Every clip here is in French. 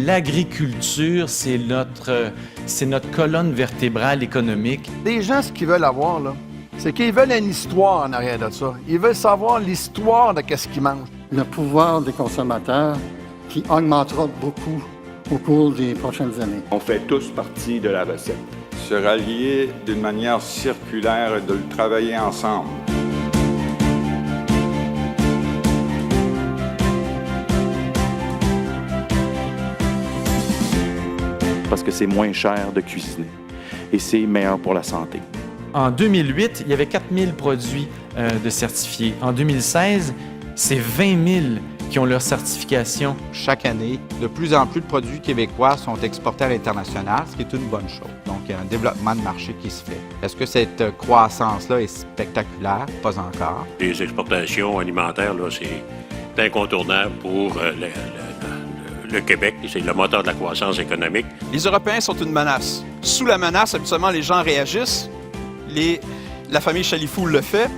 l'agriculture, c'est notre colonne vertébrale économique. Les gens, ce qu'ils veulent avoir, là, c'est qu'ils veulent une histoire en arrière de ça. Ils veulent savoir l'histoire de ce qu'ils mangent. Le pouvoir des consommateurs qui augmentera beaucoup au cours des prochaines années. On fait tous partie de la recette. Se rallier d'une manière circulaire et de le travailler ensemble. Parce que c'est moins cher de cuisiner et c'est meilleur pour la santé. En 2008, il y avait 4000 produits de certifiés. En 2016, c'est 20 000 qui ont leur certification. Chaque année, de plus en plus de produits québécois sont exportés à l'international, ce qui est une bonne chose. Donc, il y a un développement de marché qui se fait. Est-ce que cette croissance-là est spectaculaire? Pas encore. Les exportations alimentaires, là, c'est incontournable pour le Québec. C'est le moteur de la croissance économique. Les Européens sont une menace. Sous la menace, habituellement, les gens réagissent. La famille Chalifou le fait.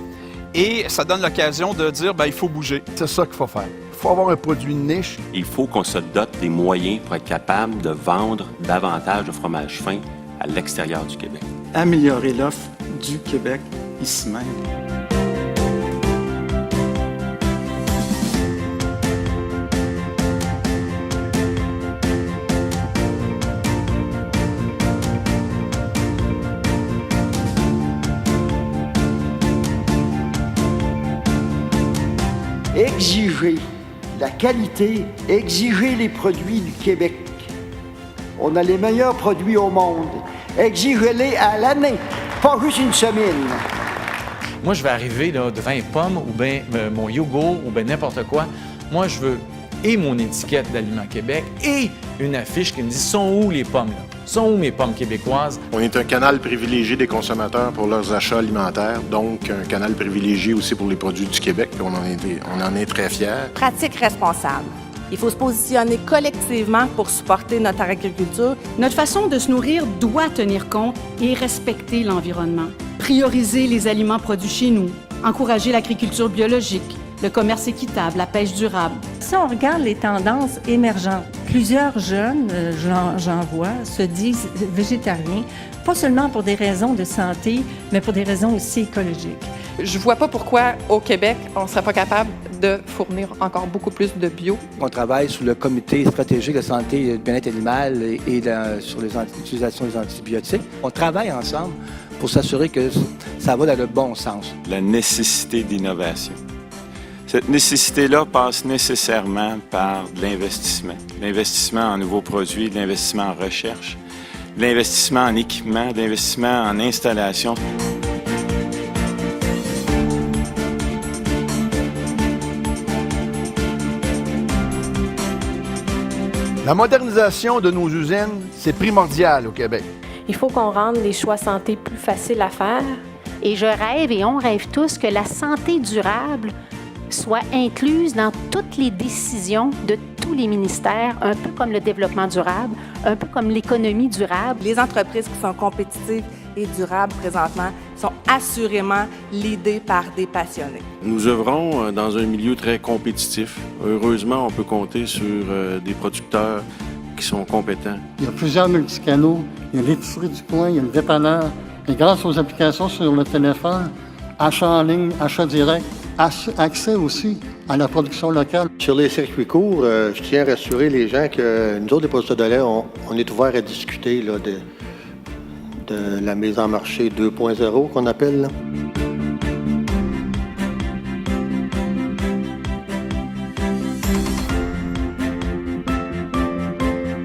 Et ça donne l'occasion de dire, il faut bouger. C'est ça qu'il faut faire. Il faut avoir un produit de niche. Il faut qu'on se dote des moyens pour être capable de vendre davantage de fromage fin à l'extérieur du Québec. Améliorer l'offre du Québec ici même. Exiger la qualité, exiger les produits du Québec. On a les meilleurs produits au monde. Exigez-les à l'année, pas juste une semaine. Moi, je vais arriver là, devant une pomme ou bien mon yogourt ou bien n'importe quoi. Moi, je veux et mon étiquette d'Aliments Québec et une affiche qui me dit « Sont où les pommes, là? Sont où mes pommes québécoises? » On est un canal privilégié des consommateurs pour leurs achats alimentaires, donc un canal privilégié aussi pour les produits du Québec, puis on en est très fiers. Pratique responsable. Il faut se positionner collectivement pour supporter notre agriculture. Notre façon de se nourrir doit tenir compte et respecter l'environnement. Prioriser les aliments produits chez nous, encourager l'agriculture biologique, le commerce équitable, la pêche durable. Si on regarde les tendances émergentes, plusieurs jeunes, j'en vois, se disent végétariens, pas seulement pour des raisons de santé, mais pour des raisons aussi écologiques. Je vois pas pourquoi, au Québec, on serait pas capable de fournir encore beaucoup plus de bio. On travaille sous le comité stratégique de santé et de bien-être animal et sur l'utilisation des antibiotiques. On travaille ensemble pour s'assurer que ça va dans le bon sens. La nécessité d'innovation. Cette nécessité-là passe nécessairement par de l'investissement. L'investissement en nouveaux produits, de l'investissement en recherche, de l'investissement en équipement, de l'investissement en installation. La modernisation de nos usines, c'est primordial au Québec. Il faut qu'on rende les choix santé plus faciles à faire. Et je rêve et on rêve tous que la santé durable soit incluse dans toutes les décisions de tous les ministères, un peu comme le développement durable, un peu comme l'économie durable. Les entreprises qui sont compétitives et durables présentement sont assurément leadées par des passionnés. Nous œuvrons dans un milieu très compétitif. Heureusement, on peut compter sur des producteurs qui sont compétents. Il y a plusieurs multicanaux. Il y a l'épicerie du coin, il y a le dépanneur. Et grâce aux applications sur le téléphone, achat en ligne, achat direct, accès aussi à la production locale. Sur les circuits courts, je tiens à rassurer les gens que nous autres, les producteurs de lait, on est ouverts à discuter là, de la mise en marché 2.0 qu'on appelle. Là.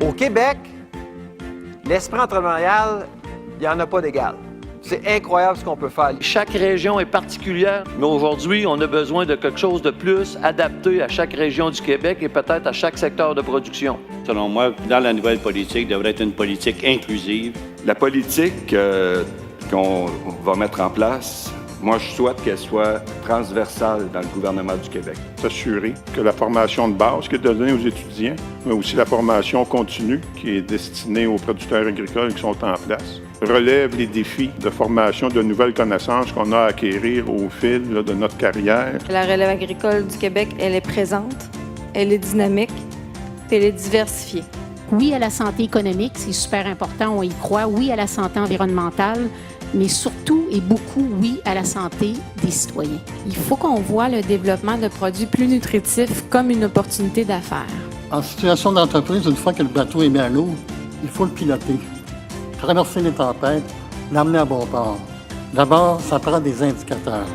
Au Québec, l'esprit entrepreneurial, il n'y en a pas d'égal. C'est incroyable ce qu'on peut faire. Chaque région est particulière, mais aujourd'hui, on a besoin de quelque chose de plus adapté à chaque région du Québec et peut-être à chaque secteur de production. Selon moi, dans la nouvelle politique, devrait être une politique inclusive. La politique qu'on va mettre en place, moi, je souhaite qu'elle soit transversale dans le gouvernement du Québec. S'assurer que la formation de base qui est donnée aux étudiants, mais aussi la formation continue qui est destinée aux producteurs agricoles qui sont en place, relève les défis de formation de nouvelles connaissances qu'on a à acquérir au fil de notre carrière. La relève agricole du Québec, elle est présente, elle est dynamique, elle est diversifiée. Oui à la santé économique, c'est super important, on y croit. Oui à la santé environnementale, mais surtout et beaucoup oui à la santé des citoyens. Il faut qu'on voit le développement de produits plus nutritifs comme une opportunité d'affaires. En situation d'entreprise, une fois que le bateau est mis à l'eau, il faut le piloter, traverser les tempêtes, l'amener à bon port. D'abord, ça prend des indicateurs.